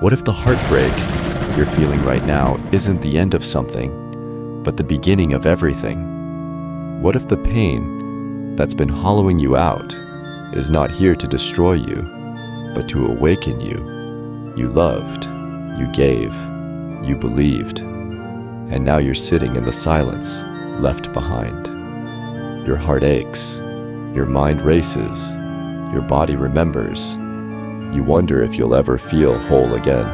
What if the heartbreak you're feeling right now isn't the end of something, but the beginning of everything? What if the pain that's been hollowing you out is not here to destroy you, but to awaken you? You loved, you gave, you believed, and now you're sitting in the silence, left behind. Your heart aches, your mind races, your body remembers. You wonder if you'll ever feel whole again,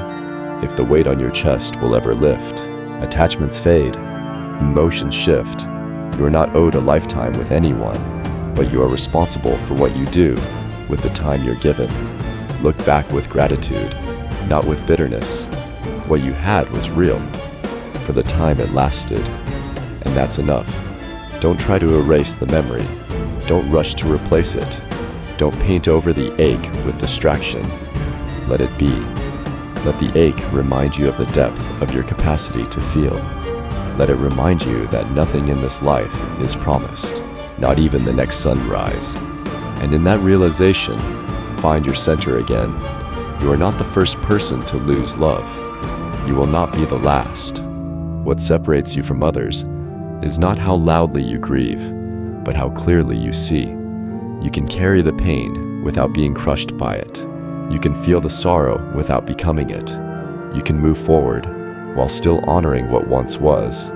if the weight on your chest will ever lift. Attachments fade, emotions shift. You are not owed a lifetime with anyone, but you are responsible for what you do with the time you're given. Look back with gratitude, not with bitterness. What you had was real, for the time it lasted, and that's enough. Don't try to erase the memory. Don't rush to replace it. Don't paint over the ache with distraction. Let it be. Let the ache remind you of the depth of your capacity to feel. Let it remind you that nothing in this life is promised, not even the next sunrise. And in that realization, find your center again. You are not the first person to lose love. You will not be the last. What separates you from others is not how loudly you grieve, but how clearly you see. You can carry the pain without being crushed by it. You can feel the sorrow without becoming it. You can move forward while still honoring what once was.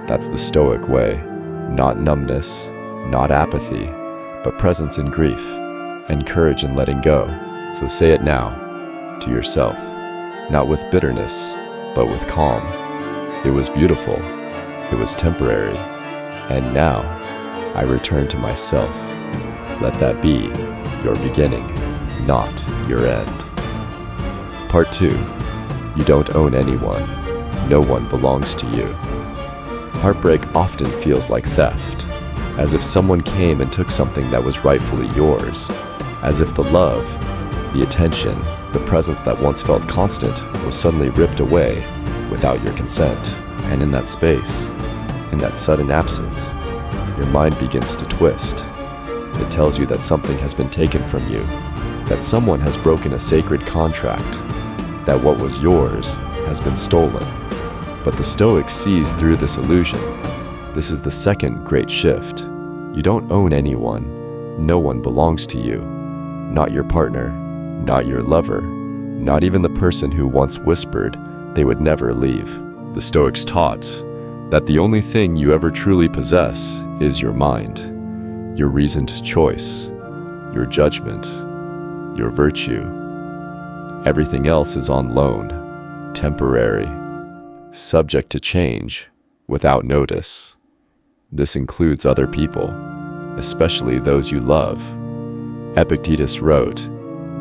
That's the Stoic way. Not numbness, not apathy, but presence in grief and courage in letting go. So say it now to yourself, not with bitterness, but with calm. It was beautiful. It was temporary. And now I return to myself. Let that be your beginning, not your end. Part 2. You don't own anyone. No one belongs to you. Heartbreak often feels like theft, as if someone came and took something that was rightfully yours, as if the love, the attention, the presence that once felt constant was suddenly ripped away without your consent. And in that space, in that sudden absence, your mind begins to twist. It tells you that something has been taken from you, that someone has broken a sacred contract, that what was yours has been stolen. But the Stoic sees through this illusion. This is the second great shift. You don't own anyone. No one belongs to you. Not your partner, not your lover, not even the person who once whispered they would never leave. The Stoics taught that the only thing you ever truly possess is your mind, your reasoned choice, your judgment, your virtue. Everything else is on loan, temporary, subject to change, without notice. This includes other people, especially those you love. Epictetus wrote,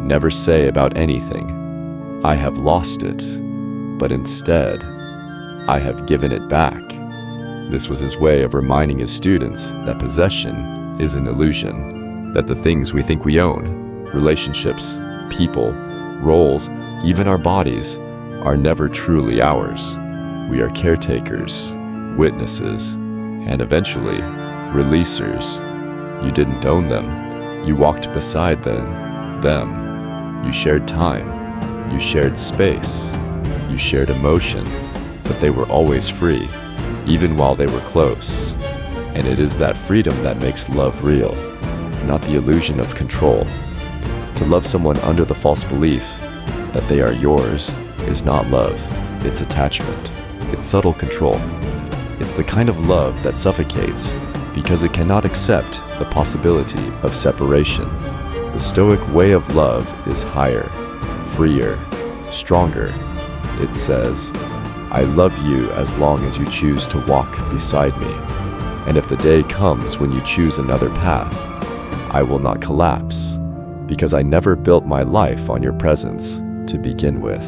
"Never say about anything, 'I have lost it,' but instead, 'I have given it back.'" This was his way of reminding his students that possession is an illusion, that the things we think we own, relationships, people, roles, even our bodies, are never truly ours. We are caretakers, witnesses, and eventually, releasers. You didn't own them. You walked beside them. You shared time. You shared space. You shared emotion, but they were always free, even while they were close. And it is that freedom that makes love real, not the illusion of control. To love someone under the false belief that they are yours is not love, it's attachment. It's subtle control. It's the kind of love that suffocates because it cannot accept the possibility of separation. The Stoic way of love is higher, freer, stronger. It says, "I love you as long as you choose to walk beside me. And if the day comes when you choose another path, I will not collapse, because I never built my life on your presence to begin with."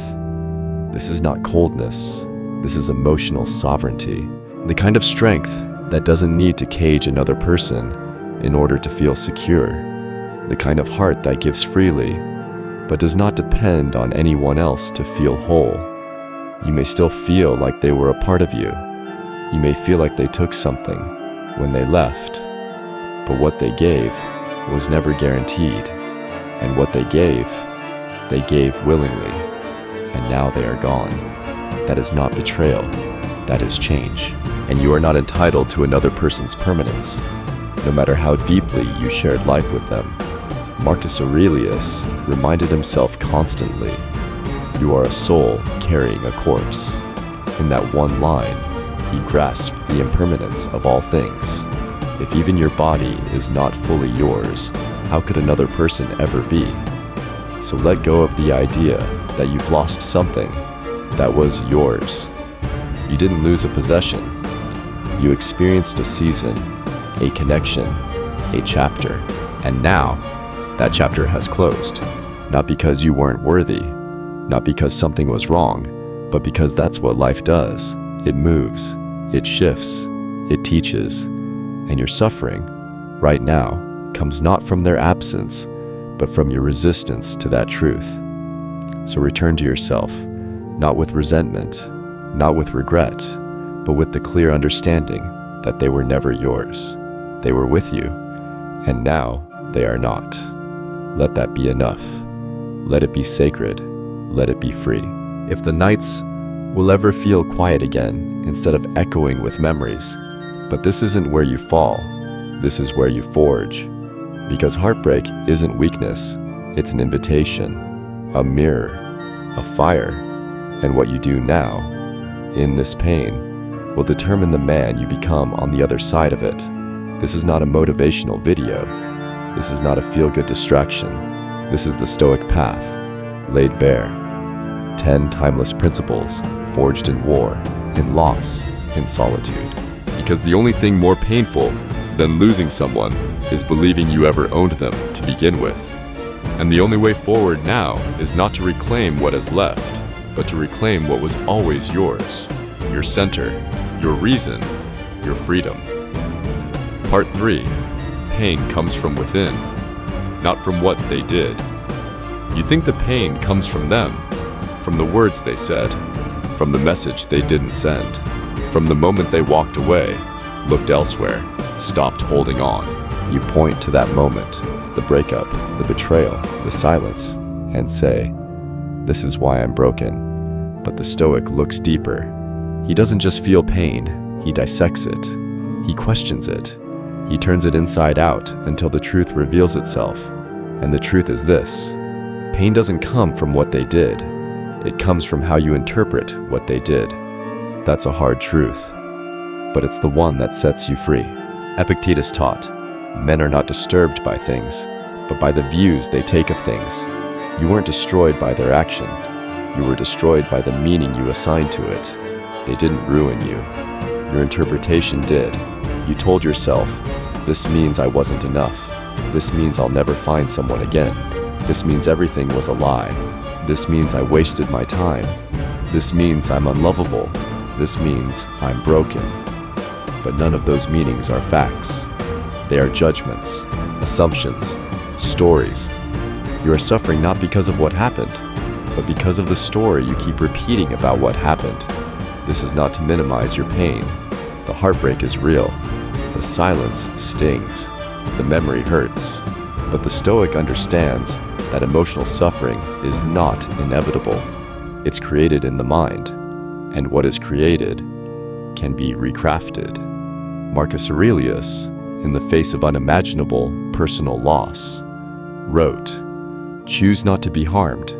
This is not coldness. This is emotional sovereignty. The kind of strength that doesn't need to cage another person in order to feel secure. The kind of heart that gives freely, but does not depend on anyone else to feel whole. You may still feel like they were a part of you. You may feel like they took something when they left, but what they gave was never guaranteed, and what they gave willingly, and now they are gone. That is not betrayal, that is change. And you are not entitled to another person's permanence, no matter how deeply you shared life with them. Marcus Aurelius reminded himself constantly, you are a soul carrying a corpse. In that one line, he grasped the impermanence of all things. If even your body is not fully yours, how could another person ever be? So let go of the idea that you've lost something that was yours. You didn't lose a possession. You experienced a season, a connection, a chapter, and now that chapter has closed. Not because you weren't worthy, not because something was wrong, but because that's what life does. It moves, it shifts, it teaches, and your suffering, right now, comes not from their absence, but from your resistance to that truth. So return to yourself, not with resentment, not with regret, but with the clear understanding that they were never yours. They were with you, and now they are not. Let that be enough. Let it be sacred. Let it be free. If the nights will ever feel quiet again instead of echoing with memories, but this isn't where you fall, this is where you forge. Because heartbreak isn't weakness, it's an invitation, a mirror, a fire, and what you do now, in this pain, will determine the man you become on the other side of it. This is not a motivational video. This is not a feel-good distraction. This is the Stoic path, laid bare. 10 timeless principles forged in war, in loss, in solitude. Because the only thing more painful than losing someone is believing you ever owned them to begin with. And the only way forward now is not to reclaim what is left, but to reclaim what was always yours, your center, your reason, your freedom. Part 3. Pain comes from within, not from what they did. You think the pain comes from them, from the words they said, from the message they didn't send, from the moment they walked away, looked elsewhere, stopped holding on. You point to that moment, the breakup, the betrayal, the silence, and say, this is why I'm broken. But the Stoic looks deeper. He doesn't just feel pain, he dissects it. He questions it. He turns it inside out until the truth reveals itself. And the truth is this: pain doesn't come from what they did. It comes from how you interpret what they did. That's a hard truth, but it's the one that sets you free. Epictetus taught, men are not disturbed by things, but by the views they take of things. You weren't destroyed by their action. You were destroyed by the meaning you assigned to it. They didn't ruin you. Your interpretation did. You told yourself, this means I wasn't enough. This means I'll never find someone again. This means everything was a lie. This means I wasted my time. This means I'm unlovable. This means I'm broken. But none of those meanings are facts. They are judgments, assumptions, stories. You are suffering not because of what happened, but because of the story you keep repeating about what happened. This is not to minimize your pain. The heartbreak is real. The silence stings. The memory hurts. But the Stoic understands that emotional suffering is not inevitable. It's created in the mind, and what is created can be recrafted. Marcus Aurelius, in the face of unimaginable personal loss, wrote, choose not to be harmed,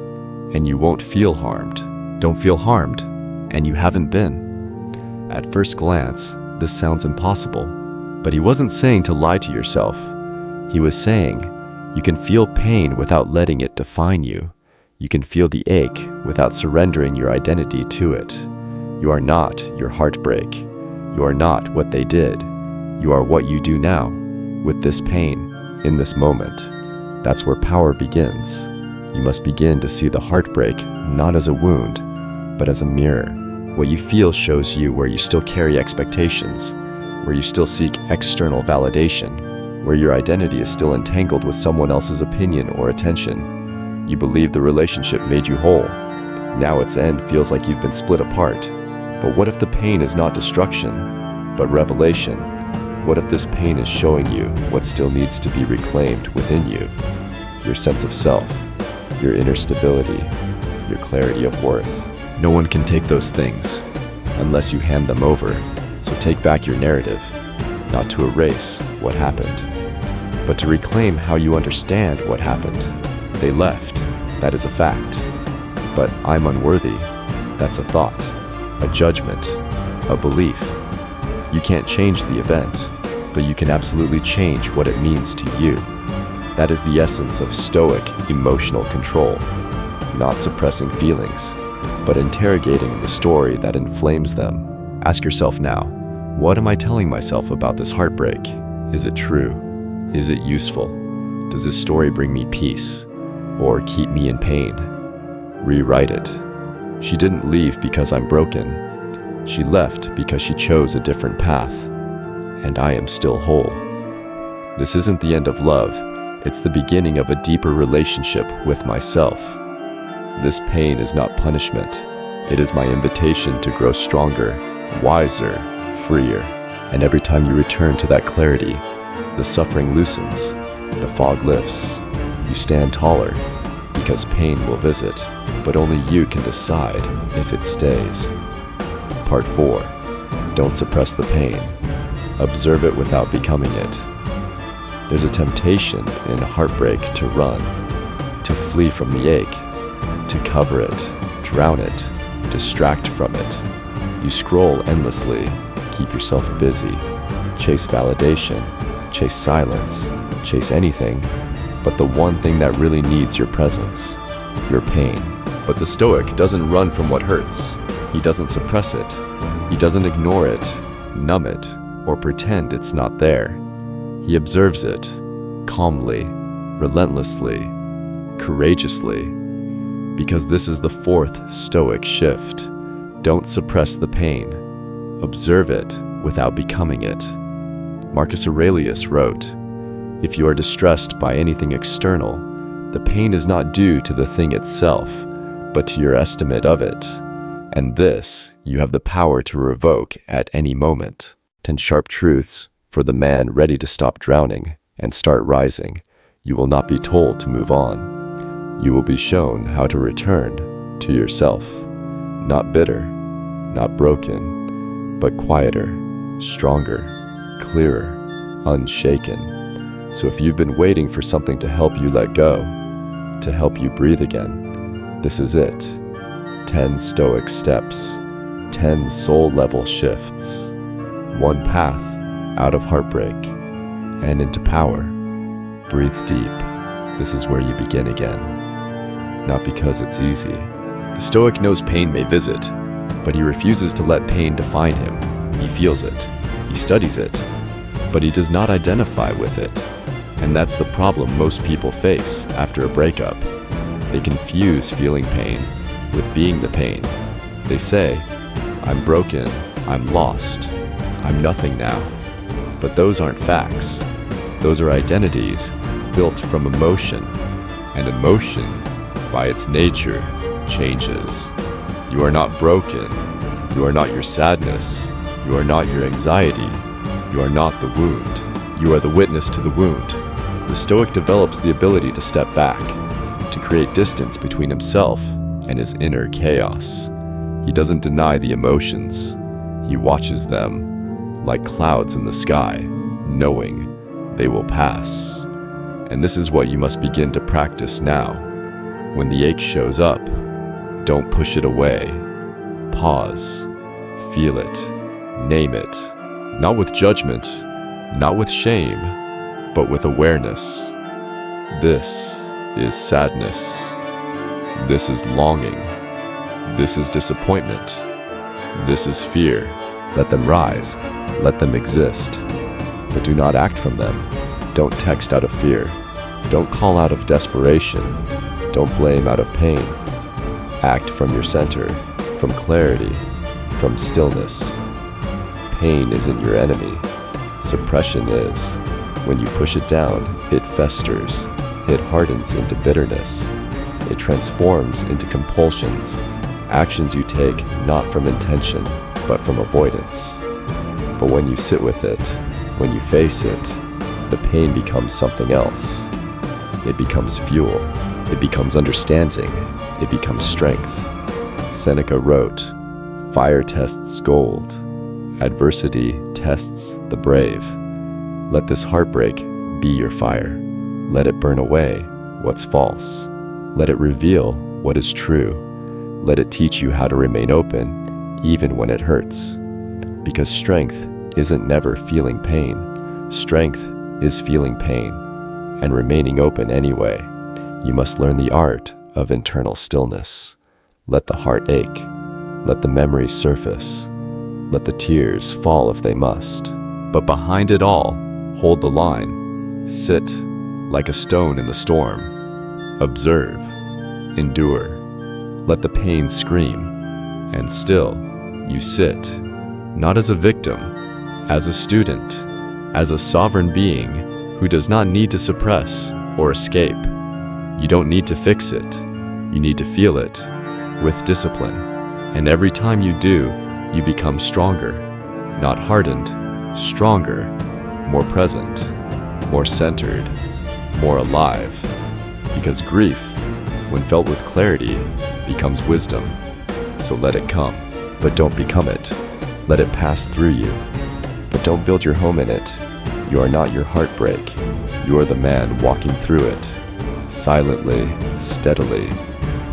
and you won't feel harmed. Don't feel harmed, and you haven't been. At first glance, this sounds impossible, but he wasn't saying to lie to yourself. He was saying, you can feel pain without letting it define you. You can feel the ache without surrendering your identity to it. You are not your heartbreak. You are not what they did. You are what you do now, with this pain, in this moment. That's where power begins. You must begin to see the heartbreak not as a wound, but as a mirror. What you feel shows you where you still carry expectations, where you still seek external validation, where your identity is still entangled with someone else's opinion or attention. You believe the relationship made you whole. Now its end feels like you've been split apart. But what if the pain is not destruction, but revelation? What if this pain is showing you what still needs to be reclaimed within you? Your sense of self, your inner stability, your clarity of worth. No one can take those things unless you hand them over. So take back your narrative, not to erase what happened, but to reclaim how you understand what happened. They left, that is a fact. But I'm unworthy, that's a thought, a judgment, a belief. You can't change the event, but you can absolutely change what it means to you. That is the essence of Stoic emotional control, not suppressing feelings, but interrogating the story that inflames them. Ask yourself now, what am I telling myself about this heartbreak? Is it true? Is it useful? Does this story bring me peace or keep me in pain? Rewrite it. She didn't leave because I'm broken. She left because she chose a different path, and I am still whole. This isn't the end of love, it's the beginning of a deeper relationship with myself. This pain is not punishment. It is my invitation to grow stronger, wiser, freer. And every time you return to that clarity, the suffering loosens, the fog lifts. You stand taller, because pain will visit, but only you can decide if it stays. Part 4. Don't suppress the pain. Observe it without becoming it. There's a temptation in heartbreak to run, to flee from the ache, to cover it, drown it, distract from it. You scroll endlessly, keep yourself busy, chase validation, chase silence, chase anything, but the one thing that really needs your presence, your pain. But the Stoic doesn't run from what hurts. He doesn't suppress it. He doesn't ignore it, numb it, or pretend it's not there. He observes it, calmly, relentlessly, courageously, because this is the 4th Stoic shift. Don't suppress the pain. Observe it without becoming it. Marcus Aurelius wrote, "If you are distressed by anything external, the pain is not due to the thing itself, but to your estimate of it. And this you have the power to revoke at any moment." 10 sharp truths for the man ready to stop drowning and start rising. You will not be told to move on. You will be shown how to return to yourself. Not bitter, not broken, but quieter, stronger, clearer, unshaken. So if you've been waiting for something to help you let go, to help you breathe again, this is it. 10 Stoic steps, 10 soul-level shifts, one path out of heartbreak and into power. Breathe deep. This is where you begin again. Not because it's easy. The Stoic knows pain may visit, but he refuses to let pain define him. He feels it, he studies it, but he does not identify with it. And that's the problem most people face after a breakup. They confuse feeling pain with being the pain. They say, "I'm broken, I'm lost, I'm nothing now." But those aren't facts. Those are identities built from emotion, and emotion, by its nature, changes. You are not broken. You are not your sadness. You are not your anxiety. You are not the wound. You are the witness to the wound. The Stoic develops the ability to step back, to create distance between himself and his inner chaos. He doesn't deny the emotions. He watches them like clouds in the sky, knowing they will pass. And this is what you must begin to practice now. When the ache shows up, don't push it away. Pause, feel it, name it, not with judgment, not with shame, but with awareness. This is sadness. This is longing. This is disappointment. This is fear. Let them rise. Let them exist. But do not act from them. Don't text out of fear. Don't call out of desperation. Don't blame out of pain. Act from your center, from clarity, from stillness. Pain isn't your enemy. Suppression is. When you push it down, it festers. It hardens into bitterness. It transforms into compulsions, actions you take not from intention, but from avoidance. But when you sit with it, when you face it, the pain becomes something else. It becomes fuel. It becomes understanding. it becomes strength. Seneca wrote, "Fire tests gold. Adversity tests the brave. Let this heartbreak be your fire. Let it burn away what's false. Let it reveal what is true. Let it teach you how to remain open even when it hurts." Because strength isn't never feeling pain. Strength is feeling pain and remaining open anyway. You must learn the art of internal stillness. Let the heart ache. Let the memories surface. Let the tears fall if they must. But behind it all, hold the line. Sit like a stone in the storm. Observe. Endure. Let the pain scream. And still, you sit, not as a victim, as a student, as a sovereign being who does not need to suppress or escape. You don't need to fix it. You need to feel it with discipline. And every time you do, you become stronger, not hardened, stronger, more present, more centered, more alive. Because grief, when felt with clarity, becomes wisdom. So let it come, but don't become it. Let it pass through you, but don't build your home in it. You are not your heartbreak. You are the man walking through it, silently, steadily,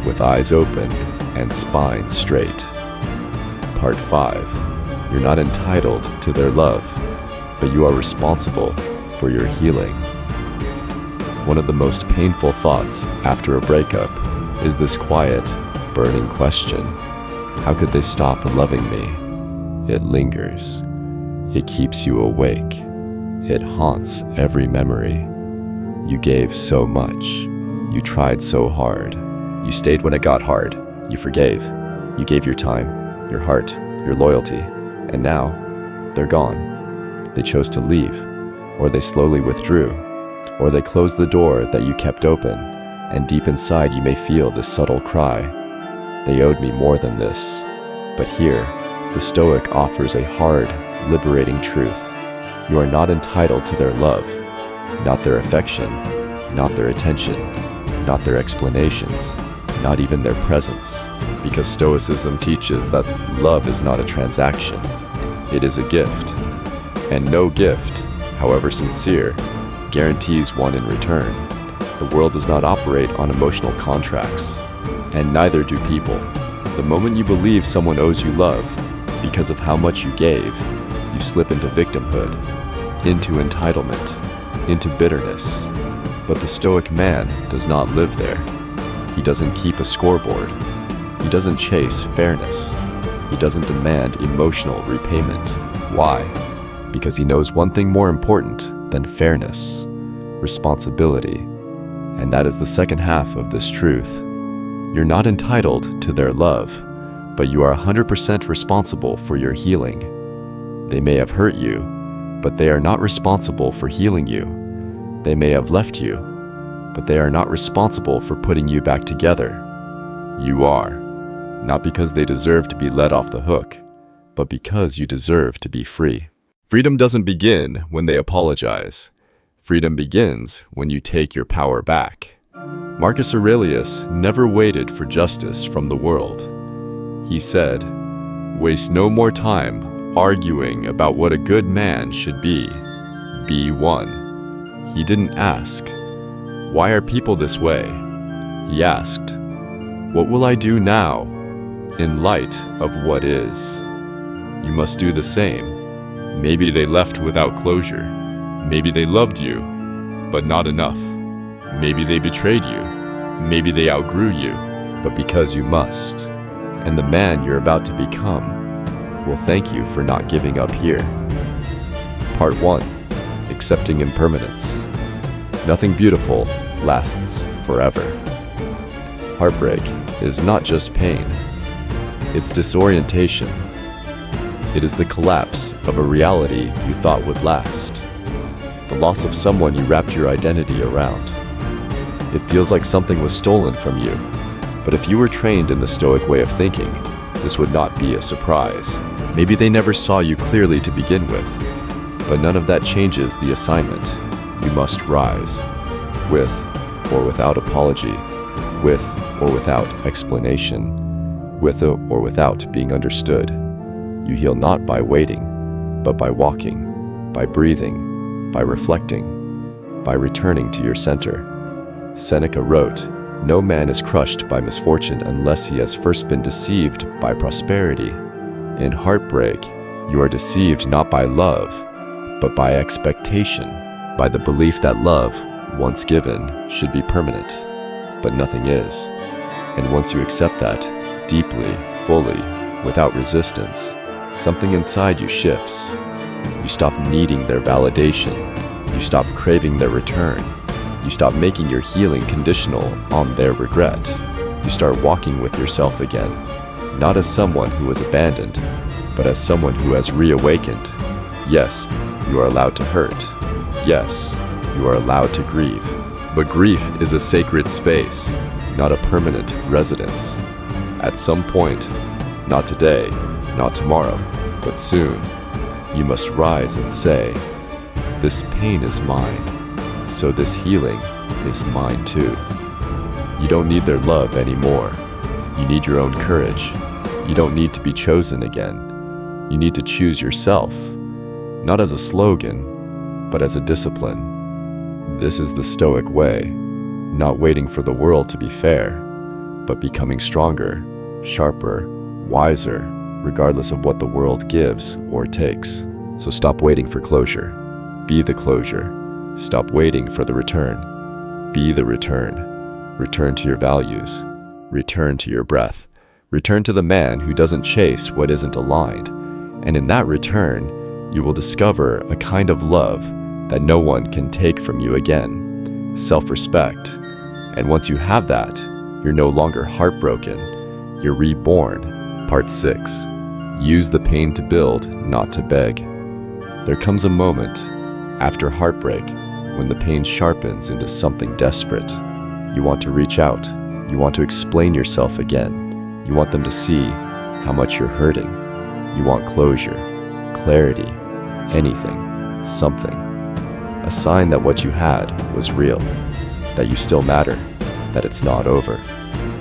with eyes open and spine straight. Part 5. You're not entitled to their love, but you are responsible for your healing. One of the most painful thoughts after a breakup is this quiet, burning question: how could they stop loving me? It lingers. It keeps you awake. It haunts every memory. You gave so much. You tried so hard. You stayed when it got hard. You forgave. You gave your time, your heart, your loyalty. And now, they're gone. They chose to leave, or they slowly withdrew, or they closed the door that you kept open, and deep inside you may feel this subtle cry: they owed me more than this. But here, the Stoic offers a hard, liberating truth. You are not entitled to their love, not their affection, not their attention, not their explanations, not even their presence. Because Stoicism teaches that love is not a transaction, it is a gift. And no gift, however sincere, guarantees one in return. The world does not operate on emotional contracts, and neither do people. The moment you believe someone owes you love because of how much you gave, you slip into victimhood, into entitlement, into bitterness. But the Stoic man does not live there. He doesn't keep a scoreboard. He doesn't chase fairness. He doesn't demand emotional repayment. Why? Because he knows one thing more important than fairness: responsibility. And that is the second half of this truth. You're not entitled to their love, but you are 100% responsible for your healing. They may have hurt you, but they are not responsible for healing you. They may have left you, but they are not responsible for putting you back together. You are, not because they deserve to be let off the hook, but because you deserve to be free. Freedom doesn't begin when they apologize. Freedom begins when you take your power back. Marcus Aurelius never waited for justice from the world. He said, "Waste no more time arguing about what a good man should be. Be one." He didn't ask, "Why are people this way?" He asked, "What will I do now in light of what is?" You must do the same. Maybe they left without closure. Maybe they loved you, but not enough. Maybe they betrayed you. Maybe they outgrew you, but because you must. And the man you're about to become will thank you for not giving up here. Part 1. Accepting impermanence. Nothing beautiful lasts forever. Heartbreak is not just pain. It's disorientation. It is the collapse of a reality you thought would last. The loss of someone you wrapped your identity around. It feels like something was stolen from you. But if you were trained in the Stoic way of thinking, this would not be a surprise. Maybe they never saw you clearly to begin with, but none of that changes the assignment. You must rise, with or without apology, with or without explanation, with or without being understood. You heal not by waiting, but by walking, by breathing, by reflecting, by returning to your center. Seneca wrote, "No man is crushed by misfortune unless he has first been deceived by prosperity." In heartbreak, you are deceived not by love, but by expectation, by the belief that love, once given, should be permanent. But nothing is. And once you accept that, deeply, fully, without resistance, something inside you shifts. You stop needing their validation. You stop craving their return. You stop making your healing conditional on their regret. You start walking with yourself again, not as someone who was abandoned, but as someone who has reawakened. Yes, you are allowed to hurt. Yes, you are allowed to grieve. But grief is a sacred space, not a permanent residence. At some point, not today, not tomorrow, but soon, you must rise and say, "This pain is mine, so this healing is mine too." You don't need their love anymore. You need your own courage. You don't need to be chosen again. You need to choose yourself, not as a slogan, but as a discipline. This is the Stoic way, not waiting for the world to be fair, but becoming stronger, sharper, wiser, regardless of what the world gives or takes. So stop waiting for closure. Be the closure. Stop waiting for the return. Be the return. Return to your values. Return to your breath. Return to the man who doesn't chase what isn't aligned. And in that return, you will discover a kind of love that no one can take from you again. Self-respect. And once you have that, you're no longer heartbroken. You're reborn. Part 6. Use the pain to build, not to beg. There comes a moment, after heartbreak, when the pain sharpens into something desperate. You want to reach out. You want to explain yourself again. You want them to see how much you're hurting. You want closure, clarity, anything, something. A sign that what you had was real, that you still matter, that it's not over.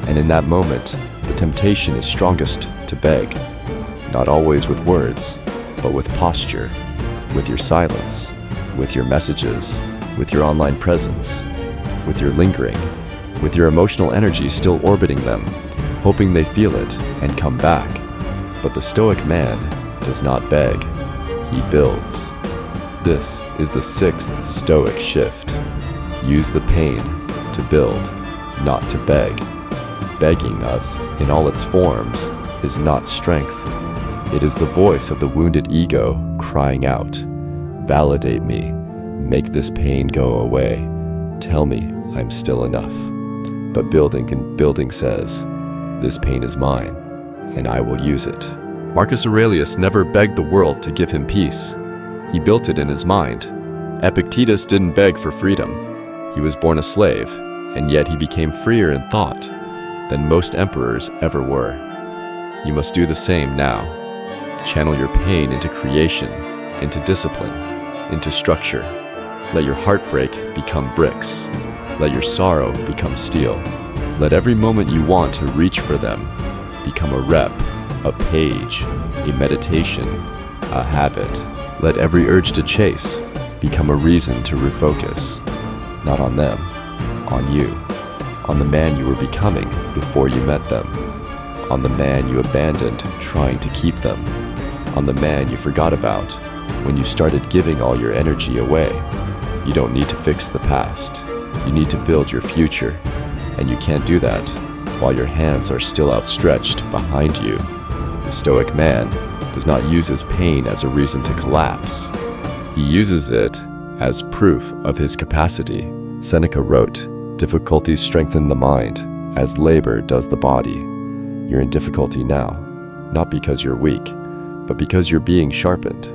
And in that moment, the temptation is strongest to beg, not always with words, but with posture, with your silence, with your messages, with your online presence, with your lingering, with your emotional energy still orbiting them, hoping they feel it and come back. But the Stoic man does not beg, he builds. This is the 6th Stoic shift. Use the pain to build, not to beg. Begging us, in all its forms, is not strength. It is the voice of the wounded ego crying out, "Validate me, make this pain go away, tell me I'm still enough." But building says, "This pain is mine, and I will use it." Marcus Aurelius never begged the world to give him peace. He built it in his mind. Epictetus didn't beg for freedom. He was born a slave, and yet he became freer in thought than most emperors ever were. You must do the same now. Channel your pain into creation, into discipline, into structure. Let your heartbreak become bricks. Let your sorrow become steel. Let every moment you want to reach for them become a rep, a page, a meditation, a habit. Let every urge to chase become a reason to refocus, not on them, on you, on the man you were becoming before you met them, on the man you abandoned trying to keep them, on the man you forgot about when you started giving all your energy away. You don't need to fix the past. You need to build your future, and you can't do that while your hands are still outstretched behind you. The Stoic man does not use his pain as a reason to collapse. He uses it as proof of his capacity. Seneca wrote, "Difficulties strengthen the mind, as labor does the body." You're in difficulty now, not because you're weak, but because you're being sharpened.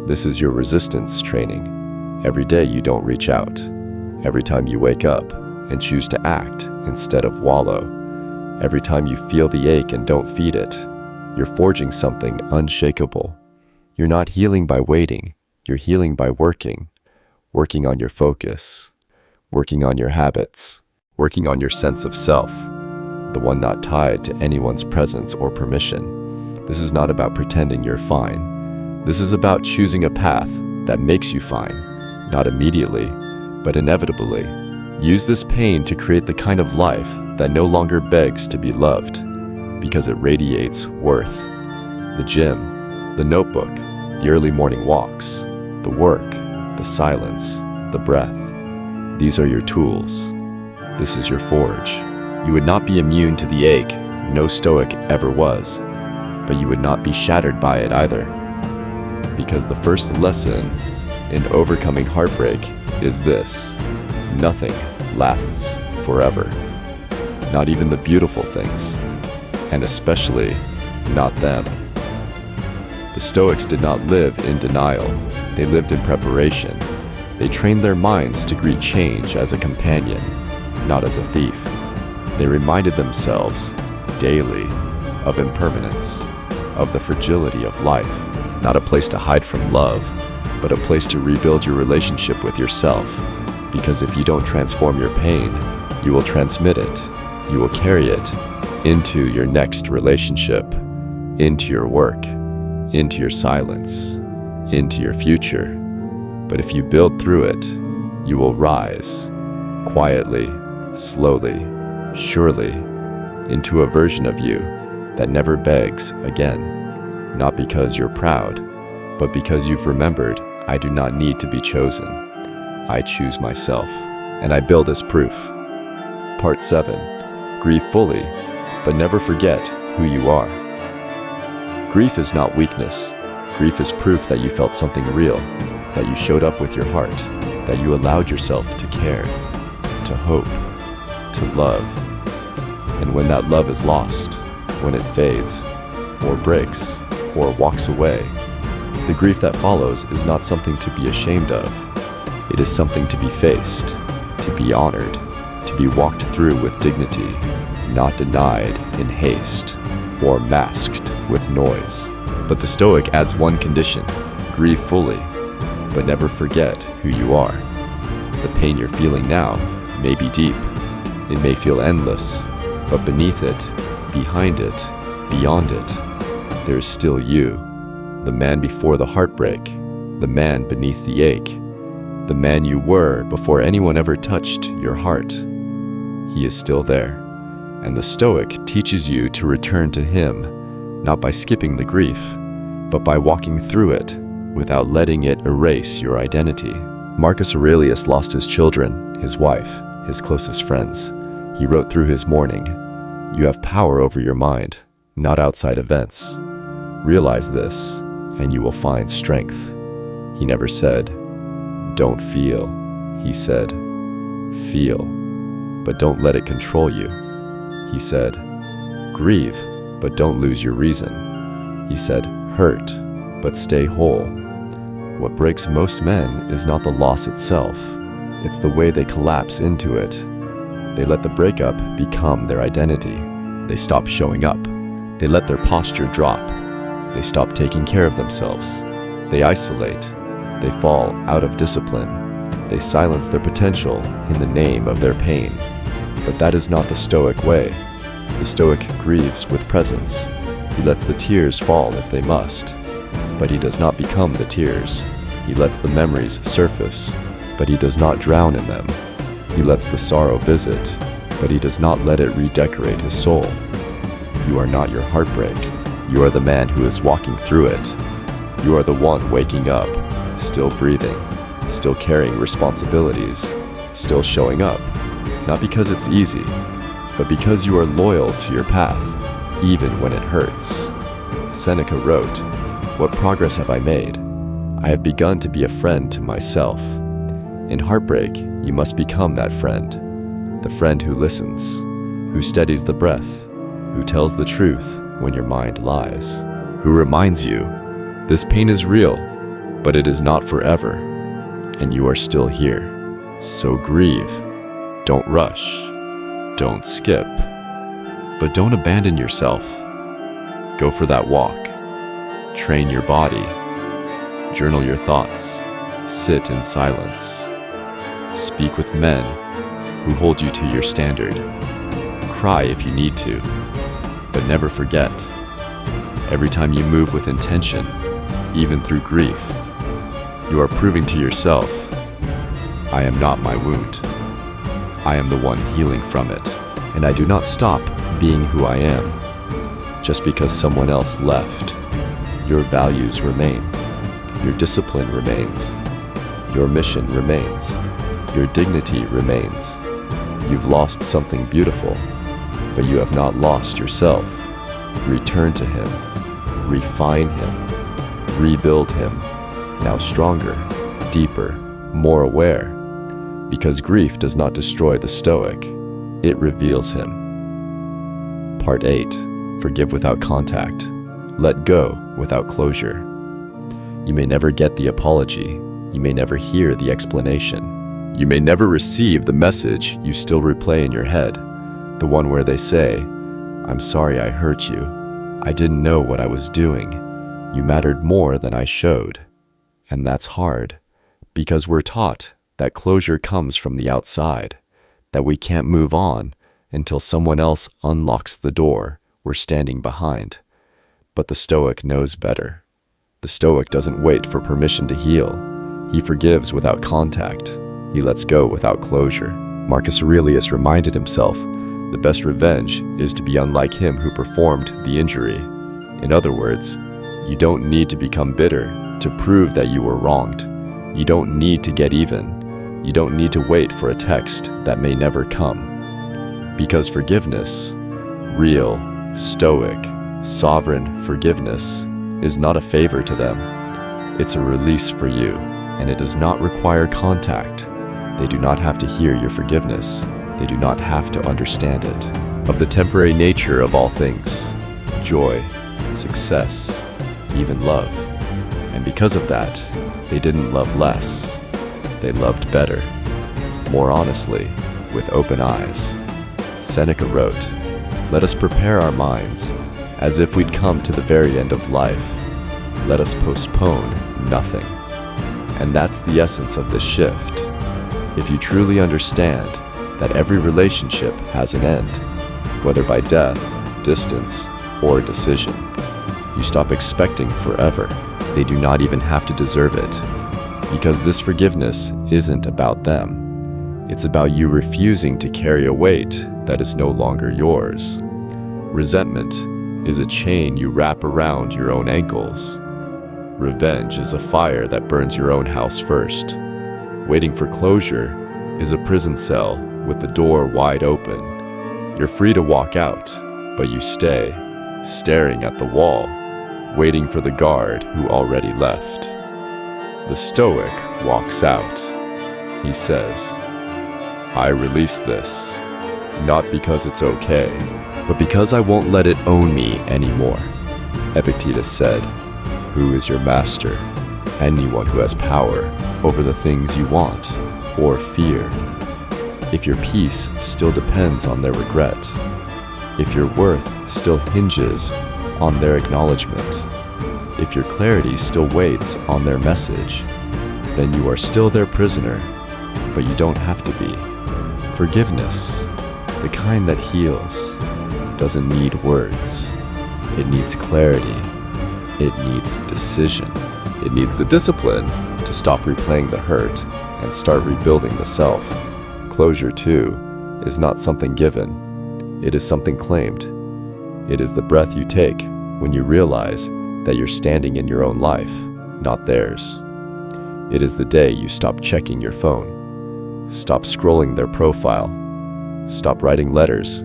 This is your resistance training. Every day you don't reach out. Every time you wake up and choose to act instead of wallow. Every time you feel the ache and don't feed it, you're forging something unshakable. You're not healing by waiting. You're healing by working. Working on your focus. Working on your habits. Working on your sense of self. the one not tied to anyone's presence or permission. This is not about pretending you're fine. This is about choosing a path that makes you fine, not immediately, but inevitably. Use this pain to create the kind of life that no longer begs to be loved, because it radiates worth. The gym, the notebook, the early morning walks, the work, the silence, the breath. These are your tools. This is your forge. You would not be immune to the ache, no Stoic ever was, but you would not be shattered by it either. Because the first lesson in overcoming heartbreak is this: nothing lasts forever. Not even the beautiful things, and especially not them. The Stoics did not live in denial. They lived in preparation. They trained their minds to greet change as a companion, not as a thief. They reminded themselves daily of impermanence, of the fragility of life, not a place to hide from love, but a place to rebuild your relationship with yourself. Because if you don't transform your pain, you will transmit it. You will carry it into your next relationship, into your work, into your silence, into your future. But if you build through it, you will rise, quietly, slowly, surely, into a version of you that never begs again. Not because you're proud, but because you've remembered, I do not need to be chosen. I choose myself, and I build as proof. Part 7. Grieve fully, but never forget who you are. Grief is not weakness. Grief is proof that you felt something real, that you showed up with your heart, that you allowed yourself to care, to hope, to love. And when that love is lost, when it fades, or breaks, or walks away, the grief that follows is not something to be ashamed of. It is something to be faced, to be honored, to be walked through with dignity, not denied in haste, or masked with noise. But the Stoic adds one condition: grieve fully, but never forget who you are. The pain you're feeling now may be deep. It may feel endless, but beneath it, behind it, beyond it, there is still you, the man before the heartbreak, the man beneath the ache, the man you were before anyone ever touched your heart. He is still there, and the Stoic teaches you to return to him, not by skipping the grief, but by walking through it without letting it erase your identity. Marcus Aurelius lost his children, his wife, his closest friends. He wrote through his mourning, "You have power over your mind, not outside events. Realize this, and you will find strength." He never said, "Don't feel." He said, "Feel, but don't let it control you." He said, "Grieve, but don't lose your reason." He said, "Hurt, but stay whole." What breaks most men is not the loss itself, it's the way they collapse into it. They let the breakup become their identity. They stop showing up. They let their posture drop. They stop taking care of themselves. They isolate. They fall out of discipline. They silence their potential in the name of their pain. But that is not the Stoic way. The Stoic grieves with presence. He lets the tears fall if they must, but he does not become the tears. He lets the memories surface, but he does not drown in them. He lets the sorrow visit, but he does not let it redecorate his soul. You are not your heartbreak. You are the man who is walking through it. You are the one waking up, still breathing, still carrying responsibilities, still showing up, not because it's easy, but because you are loyal to your path, even when it hurts. Seneca wrote, "What progress have I made? I have begun to be a friend to myself." In heartbreak, you must become that friend, the friend who listens, who steadies the breath, who tells the truth when your mind lies, who reminds you, this pain is real, but it is not forever, and you are still here. So grieve, don't rush, don't skip, but don't abandon yourself. Go for that walk, train your body, journal your thoughts, sit in silence, speak with men who hold you to your standard, cry if you need to, but never forget. Every time you move with intention, even through grief, you are proving to yourself, I am not my wound. I am the one healing from it, and I do not stop being who I am just because someone else left. Your values remain. Your discipline remains. Your mission remains. Your dignity remains. You've lost something beautiful, but you have not lost yourself. Return to him. Refine him. Rebuild him. Now stronger, deeper, more aware. Because grief does not destroy the Stoic, it reveals him. Part 8. Forgive without contact. Let go without closure. You may never get the apology. You may never hear the explanation. You may never receive the message you still replay in your head, the one where they say, I'm sorry I hurt you. I didn't know what I was doing. You mattered more than I showed. And that's hard, because we're taught that closure comes from the outside, that we can't move on until someone else unlocks the door we're standing behind. But the Stoic knows better. The Stoic doesn't wait for permission to heal. He forgives without contact. He lets go without closure. Marcus Aurelius reminded himself, the best revenge is to be unlike him who performed the injury. In other words, you don't need to become bitter to prove that you were wronged. You don't need to get even. You don't need to wait for a text that may never come. Because forgiveness, real, stoic, sovereign forgiveness, is not a favor to them. It's a release for you, and it does not require contact. They do not have to hear your forgiveness. They do not have to understand it. Of the temporary nature of all things, joy, success, even love. And because of that, they didn't love less. They loved better, more honestly, with open eyes. Seneca wrote, let us prepare our minds as if we'd come to the very end of life. Let us postpone nothing. And that's the essence of this shift. If you truly understand that every relationship has an end, whether by death, distance, or decision, you stop expecting forever. They do not even have to deserve it, because this forgiveness isn't about them. It's about you refusing to carry a weight that is no longer yours. Resentment is a chain you wrap around your own ankles. Revenge is a fire that burns your own house first. Waiting for closure is a prison cell with the door wide open. You're free to walk out, but you stay, staring at the wall, waiting for the guard who already left. The Stoic walks out. He says, I release this, not because it's okay, but because I won't let it own me anymore. Epictetus said, who is your master? Anyone who has power over the things you want or fear. If your peace still depends on their regret, if your worth still hinges on their acknowledgement, if your clarity still waits on their message, then you are still their prisoner, but you don't have to be. Forgiveness, the kind that heals, doesn't need words. It needs clarity. It needs decision. It needs the discipline to stop replaying the hurt and start rebuilding the self. Closure, too, is not something given. It is something claimed. It is the breath you take when you realize that you're standing in your own life, not theirs. It is the day you stop checking your phone, stop scrolling their profile, stop writing letters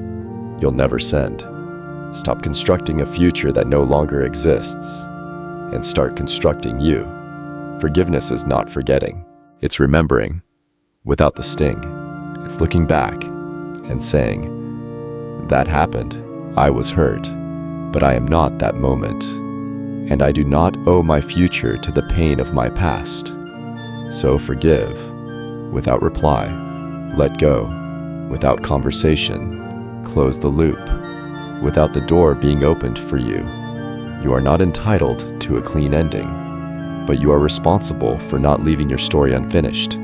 you'll never send, stop constructing a future that no longer exists, and start constructing you. Forgiveness is not forgetting. It's remembering, without the sting. It's looking back and saying, that happened, I was hurt, but I am not that moment, and I do not owe my future to the pain of my past. So forgive, without reply, let go, without conversation, close the loop, without the door being opened for you. You are not entitled to a clean ending, but you are responsible for not leaving your story unfinished.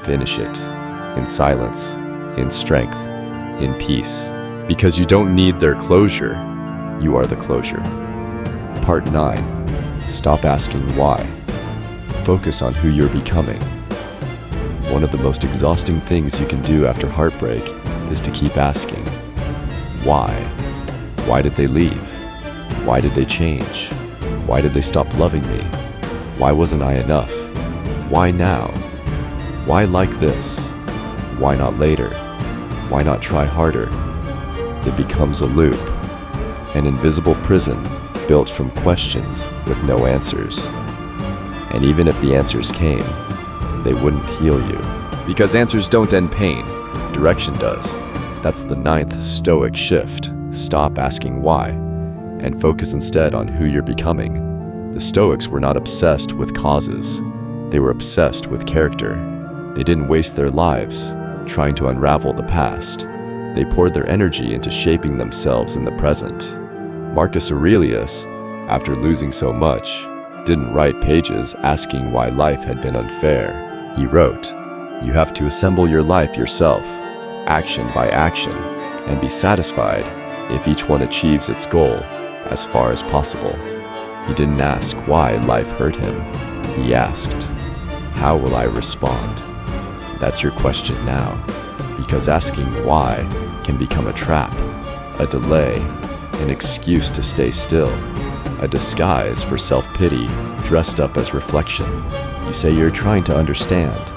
Finish it, in silence, in strength, in peace. Because you don't need their closure, you are the closure. Part 9. Stop asking why. Focus on who you're becoming. One of the most exhausting things you can do after heartbreak is to keep asking, why? Why did they leave? Why did they change? Why did they stop loving me? Why wasn't I enough? Why now? Why like this? Why not later? Why not try harder? It becomes a loop, an invisible prison built from questions with no answers. And even if the answers came, they wouldn't heal you. Because answers don't end pain, direction does. That's the 9th Stoic shift. Stop asking why, and focus instead on who you're becoming. The Stoics were not obsessed with causes. They were obsessed with character. They didn't waste their lives trying to unravel the past. They poured their energy into shaping themselves in the present. Marcus Aurelius, after losing so much, didn't write pages asking why life had been unfair. He wrote, "You have to assemble your life yourself, action by action, and be satisfied if each one achieves its goal as far as possible." He didn't ask why life hurt him. He asked, "How will I respond?" That's your question now, because asking why can become a trap, a delay, an excuse to stay still, a disguise for self-pity dressed up as reflection. You say you're trying to understand,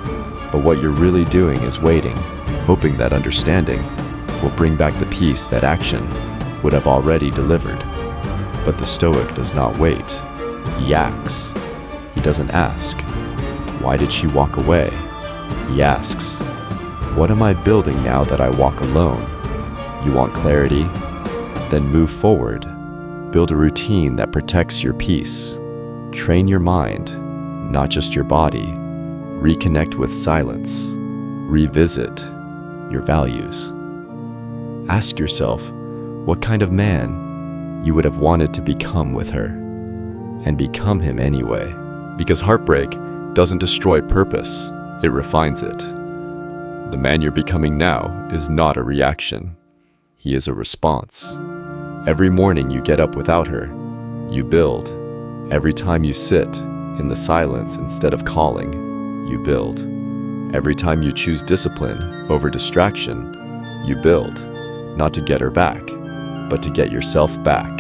but what you're really doing is waiting, hoping that understanding will bring back the peace that action would have already delivered. But the Stoic does not wait. He acts. He doesn't ask, "Why did she walk away?" He asks, "What am I building now that I walk alone?" You want clarity? Then move forward. Build a routine that protects your peace. Train your mind, not just your body. Reconnect with silence. Revisit your values. Ask yourself what kind of man you would have wanted to become with her, and become him anyway. Because heartbreak doesn't destroy purpose, it refines it. The man you're becoming now is not a reaction. He is a response. Every morning you get up without her, you build. Every time you sit in the silence instead of calling, you build. Every time you choose discipline over distraction, you build. Not to get her back, but to get yourself back.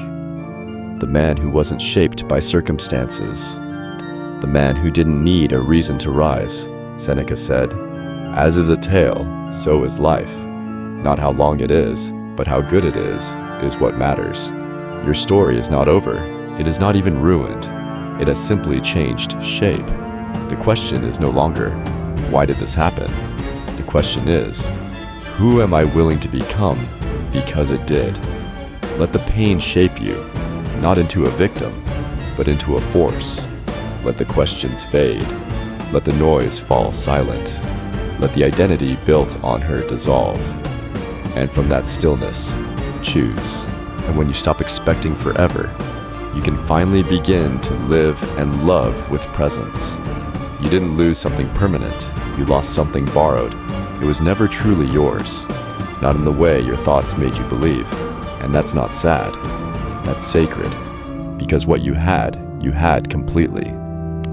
The man who wasn't shaped by circumstances. The man who didn't need a reason to rise. Seneca said, "As is a tale, so is life. Not how long it is, but how good it is what matters." Your story is not over. It is not even ruined. It has simply changed shape. The question is no longer, why did this happen? The question is, who am I willing to become because it did? Let the pain shape you, not into a victim, but into a force. Let the questions fade. Let the noise fall silent. Let the identity built on her dissolve. And from that stillness, choose. And when you stop expecting forever, you can finally begin to live and love with presence. You didn't lose something permanent. You lost something borrowed. It was never truly yours. Not in the way your thoughts made you believe. And that's not sad. That's sacred. Because what you had completely.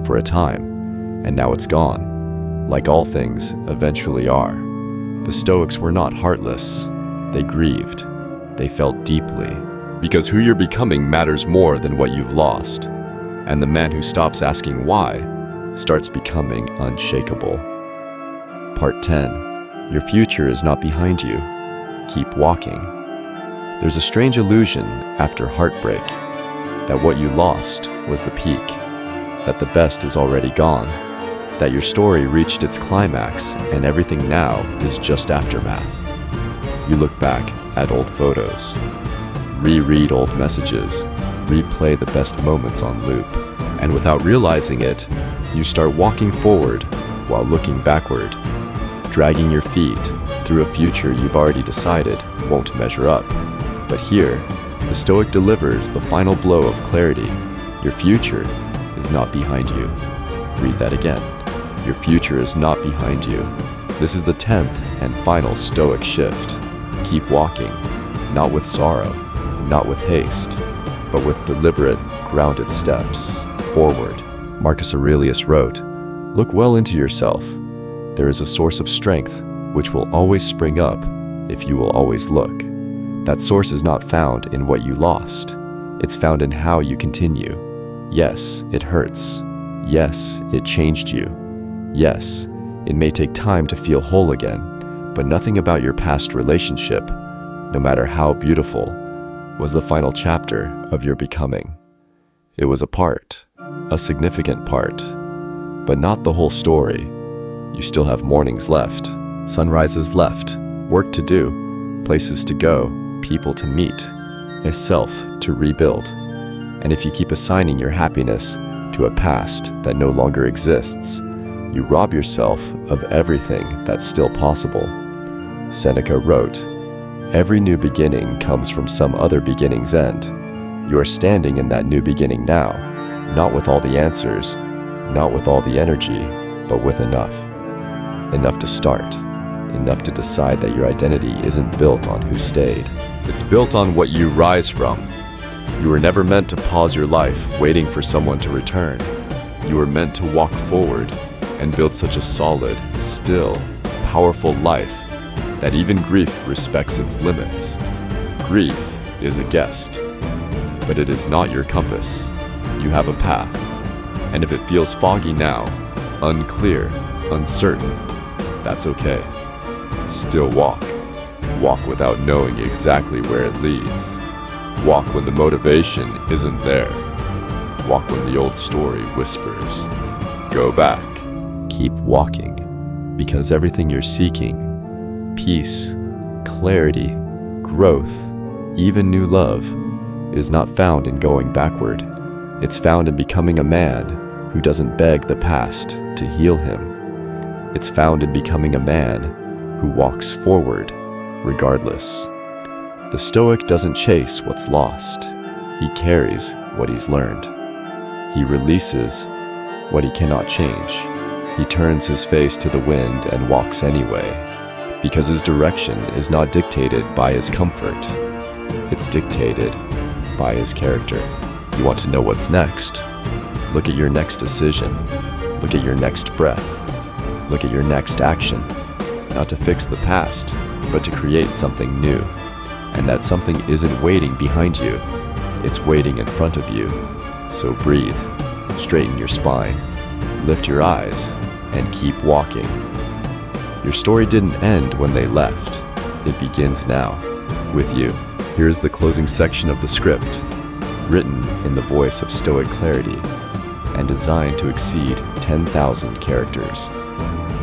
For a time. And now it's gone. Like all things eventually are. The Stoics were not heartless. They grieved. They felt deeply. Because who you're becoming matters more than what you've lost. And the man who stops asking why starts becoming unshakable. Part 10. Your future is not behind you. Keep walking. There's a strange illusion after heartbreak that what you lost was the peak, that the best is already gone, that your story reached its climax and everything now is just aftermath. You look back at old photos, reread old messages, replay the best moments on loop, and without realizing it, you start walking forward while looking backward, dragging your feet through a future you've already decided won't measure up. But here, the Stoic delivers the final blow of clarity. Your future is not behind you. Read that again. Your future is not behind you. This is the 10th and final Stoic shift. Keep walking, not with sorrow, not with haste, but with deliberate, grounded steps forward. Marcus Aurelius wrote, "Look well into yourself. There is a source of strength which will always spring up if you will always look. That source is not found in what you lost. It's found in how you continue. Yes, it hurts. Yes, it changed you. Yes, it may take time to feel whole again, but nothing about your past relationship, no matter how beautiful, was the final chapter of your becoming. It was a part, a significant part, but not the whole story. You still have mornings left, sunrises left, work to do, places to go, people to meet, a self to rebuild. And if you keep assigning your happiness to a past that no longer exists, you rob yourself of everything that's still possible." Seneca wrote, "Every new beginning comes from some other beginning's end. You are standing in that new beginning now, not with all the answers, not with all the energy, but with enough. Enough to start, enough to decide that your identity isn't built on who stayed. It's built on what you rise from. You were never meant to pause your life waiting for someone to return. You were meant to walk forward and build such a solid, still, powerful life that even grief respects its limits. Grief is a guest, but it is not your compass. You have a path, and if it feels foggy now, unclear, uncertain, that's okay. Still walk. Walk without knowing exactly where it leads. Walk when the motivation isn't there. Walk when the old story whispers, go back. Keep walking, because everything you're seeking, peace, clarity, growth, even new love, is not found in going backward. It's found in becoming a man who doesn't beg the past to heal him. It's found in becoming a man who walks forward regardless. The Stoic doesn't chase what's lost. He carries what he's learned. He releases what he cannot change. He turns his face to the wind and walks anyway, because his direction is not dictated by his comfort. It's dictated by his character. You want to know what's next? Look at your next decision. Look at your next breath. Look at your next action. Not to fix the past, but to create something new. And that something isn't waiting behind you. It's waiting in front of you. So breathe, straighten your spine, lift your eyes, and keep walking. Your story didn't end when they left. It begins now, with you. Here is the closing section of the script, written in the voice of Stoic clarity, and designed to exceed 10,000 characters.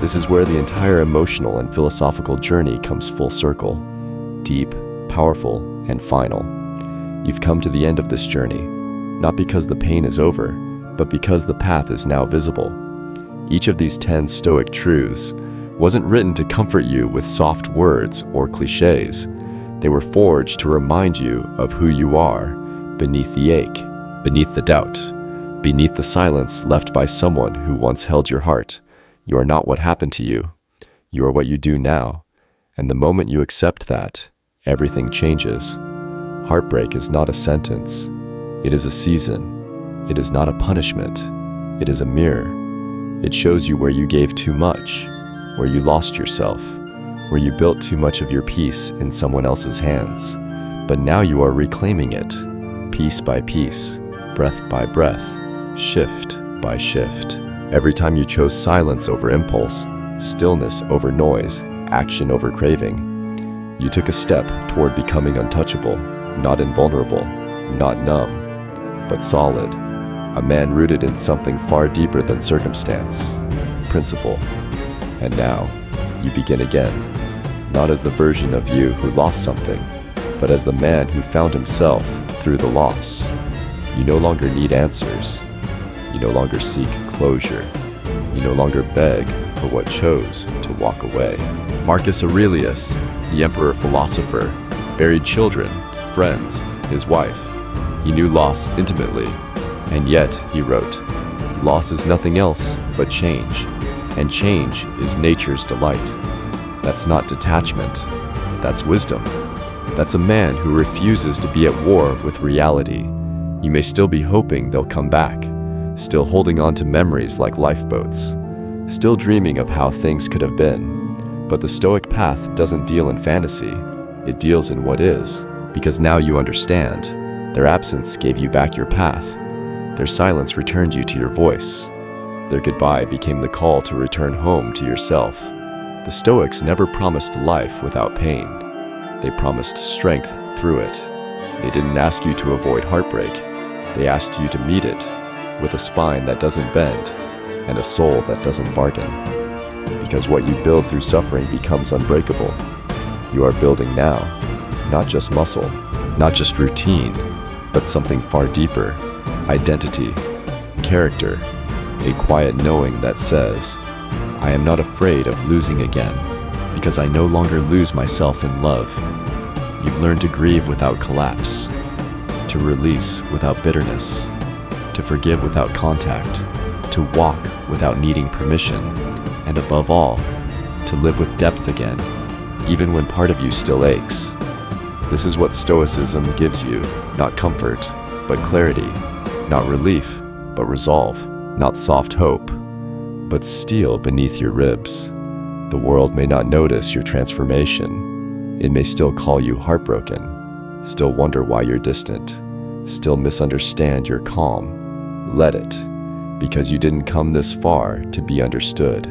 This is where the entire emotional and philosophical journey comes full circle, deep, powerful, and final. You've come to the end of this journey, not because the pain is over, but because the path is now visible. Each of these 10 Stoic truths wasn't written to comfort you with soft words or cliches. They were forged to remind you of who you are beneath the ache, beneath the doubt, beneath the silence left by someone who once held your heart. You are not what happened to you. You are what you do now. And the moment you accept that, everything changes. Heartbreak is not a sentence. It is a season. It is not a punishment. It is a mirror. It shows you where you gave too much, where you lost yourself, where you built too much of your peace in someone else's hands. But now you are reclaiming it, piece by piece, breath by breath, shift by shift. Every time you chose silence over impulse, stillness over noise, action over craving, you took a step toward becoming untouchable, not invulnerable, not numb, but solid. A man rooted in something far deeper than circumstance, principle. And now, you begin again, not as the version of you who lost something, but as the man who found himself through the loss. You no longer need answers. You no longer seek closure. You no longer beg for what chose to walk away. Marcus Aurelius, the emperor philosopher, buried children, friends, his wife. He knew loss intimately, and yet, he wrote, "Loss is nothing else but change, and change is nature's delight." That's not detachment, that's wisdom. That's a man who refuses to be at war with reality. You may still be hoping they'll come back, still holding on to memories like lifeboats, still dreaming of how things could have been. But the Stoic path doesn't deal in fantasy, it deals in what is, because now you understand. Their absence gave you back your path. Their silence returned you to your voice. Their goodbye became the call to return home to yourself. The Stoics never promised life without pain. They promised strength through it. They didn't ask you to avoid heartbreak. They asked you to meet it with a spine that doesn't bend and a soul that doesn't bargain. Because what you build through suffering becomes unbreakable. You are building now, not just muscle, not just routine, but something far deeper: identity, character, a quiet knowing that says, I am not afraid of losing again, because I no longer lose myself in love. You've learned to grieve without collapse, to release without bitterness, to forgive without contact, to walk without needing permission, and above all, to live with depth again, even when part of you still aches. This is what Stoicism gives you: not comfort, but clarity; not relief, but resolve; not soft hope, but steel beneath your ribs. The world may not notice your transformation. It may still call you heartbroken, still wonder why you're distant, still misunderstand your calm. Let it, because you didn't come this far to be understood.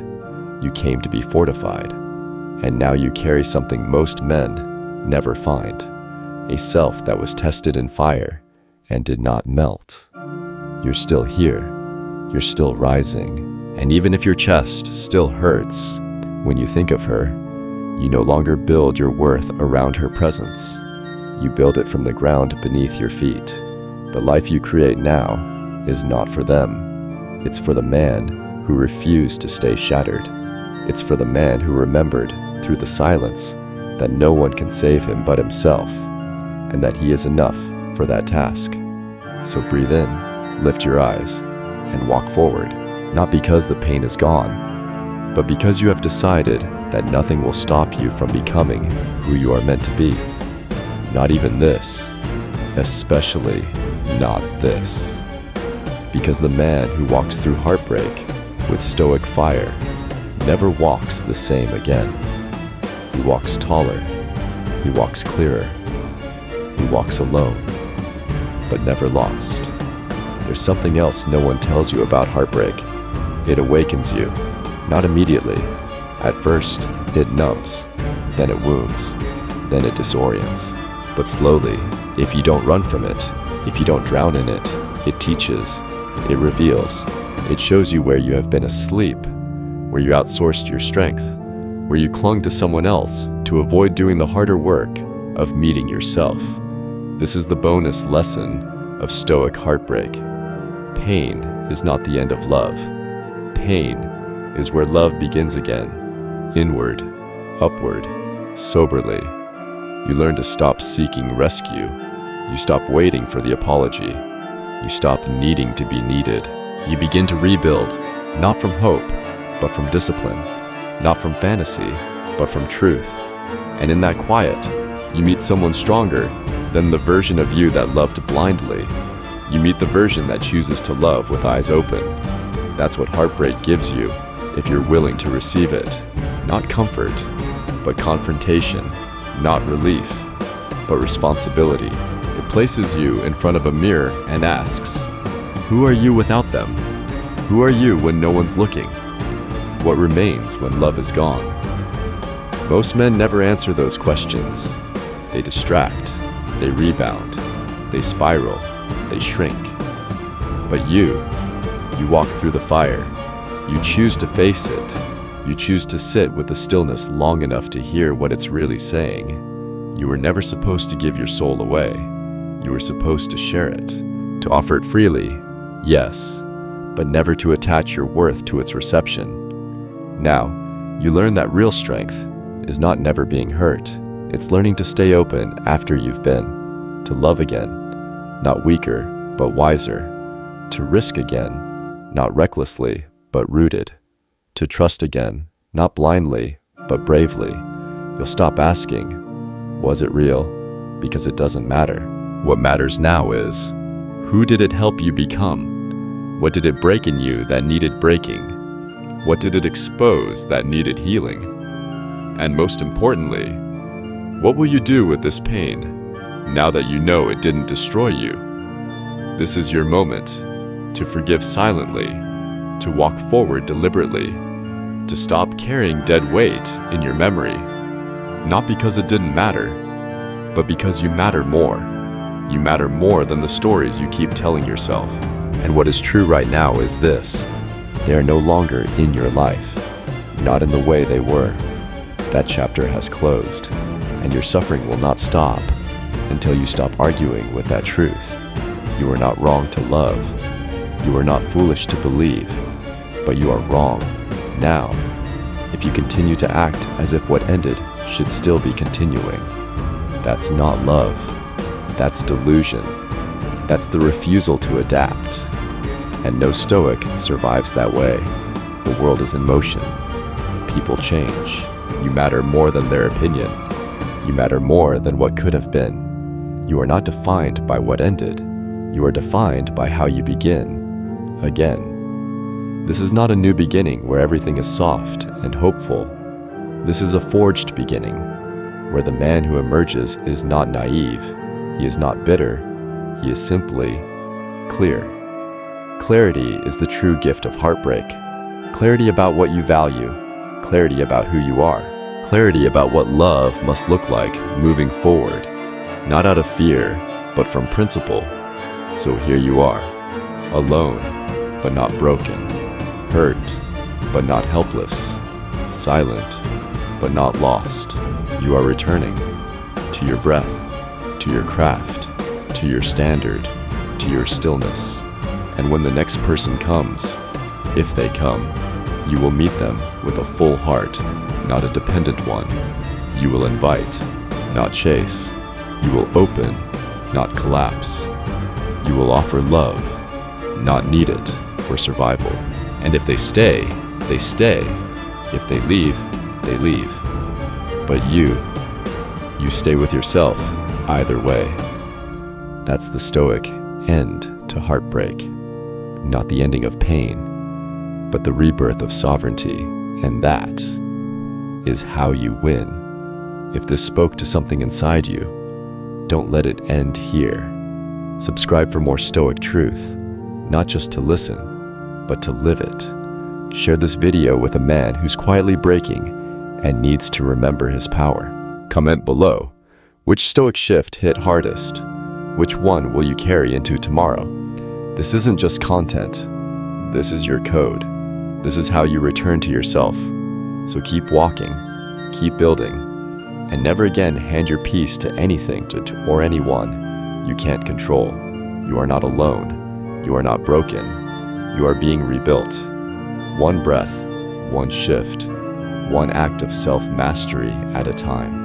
You came to be fortified, and now you carry something most men never find: a self that was tested in fire and did not melt. You're still here, you're still rising, and even if your chest still hurts when you think of her, you no longer build your worth around her presence. You build it from the ground beneath your feet. The life you create now is not for them. It's for the man who refused to stay shattered. It's for the man who remembered through the silence that no one can save him but himself, and that he is enough for that task. So breathe in, lift your eyes, and walk forward, not because the pain is gone, but because you have decided that nothing will stop you from becoming who you are meant to be. Not even this, especially not this. Because the man who walks through heartbreak with stoic fire never walks the same again. He walks taller, he walks clearer, he walks alone, but never lost. There's something else no one tells you about heartbreak. It awakens you, not immediately. At first, it numbs, then it wounds, then it disorients. But slowly, if you don't run from it, if you don't drown in it, it teaches, it reveals, it shows you where you have been asleep, where you outsourced your strength, where you clung to someone else to avoid doing the harder work of meeting yourself. This is the bonus lesson of Stoic heartbreak. Pain is not the end of love. Pain is where love begins again, inward, upward, soberly. You learn to stop seeking rescue. You stop waiting for the apology. You stop needing to be needed. You begin to rebuild, not from hope, but from discipline, not from fantasy, but from truth. And in that quiet, you meet someone stronger than the version of you that loved blindly. You meet the version that chooses to love with eyes open. That's what heartbreak gives you, if you're willing to receive it. Not comfort, but confrontation. Not relief, but responsibility. It places you in front of a mirror and asks, who are you without them? Who are you when no one's looking? What remains when love is gone? Most men never answer those questions. They distract, they rebound, they spiral, they shrink. But you walk through the fire. You choose to face it. You choose to sit with the stillness long enough to hear what it's really saying. You were never supposed to give your soul away. You were supposed to share it, to offer it freely, yes, but never to attach your worth to its reception. Now, you learn that real strength is not never being hurt. It's learning to stay open after you've been, to love again, not weaker, but wiser, to risk again, not recklessly, but rooted, to trust again, not blindly, but bravely. You'll stop asking, was it real? because it doesn't matter. What matters now is, who did it help you become? What did it break in you that needed breaking? What did it expose that needed healing? And most importantly, what will you do with this pain now that you know it didn't destroy you? This is your moment to forgive silently, to walk forward deliberately, to stop carrying dead weight in your memory, not because it didn't matter, but because you matter more. You matter more than the stories you keep telling yourself. And what is true right now is this: they are no longer in your life, not in the way they were. That chapter has closed, and your suffering will not stop until you stop arguing with that truth. You are not wrong to love. You are not foolish to believe, but you are wrong now if you continue to act as if what ended should still be continuing. That's not love. That's delusion. That's the refusal to adapt. And no Stoic survives that way. The world is in motion. People change. You matter more than their opinion. You matter more than what could have been. You are not defined by what ended. You are defined by how you begin again. This is not a new beginning where everything is soft and hopeful. This is a forged beginning, where the man who emerges is not naive. He is not bitter. He is simply clear. Clarity is the true gift of heartbreak. Clarity about what you value. Clarity about who you are. Clarity about what love must look like moving forward, not out of fear, but from principle. So here you are, alone, but not broken, hurt, but not helpless, silent, but not lost. You are returning to your breath, to your craft, to your standard, to your stillness. And when the next person comes, if they come, you will meet them with a full heart, not a dependent one. You will invite, not chase. You will open, not collapse. You will offer love, not need it for survival. And if they stay, they stay. If they leave, they leave. But you stay with yourself either way. That's the Stoic end to heartbreak. Not the ending of pain, but the rebirth of sovereignty. And that is how you win. If this spoke to something inside you, don't let it end here. Subscribe for more Stoic truth, not just to listen, but to live it. Share this video with a man who's quietly breaking and needs to remember his power. Comment below, which Stoic shift hit hardest? Which one will you carry into tomorrow? This isn't just content. This is your code. This is how you return to yourself. So keep walking, keep building, and never again hand your peace to anything or anyone you can't control. You are not alone. You are not broken. You are being rebuilt. One breath, one shift, one act of self-mastery at a time.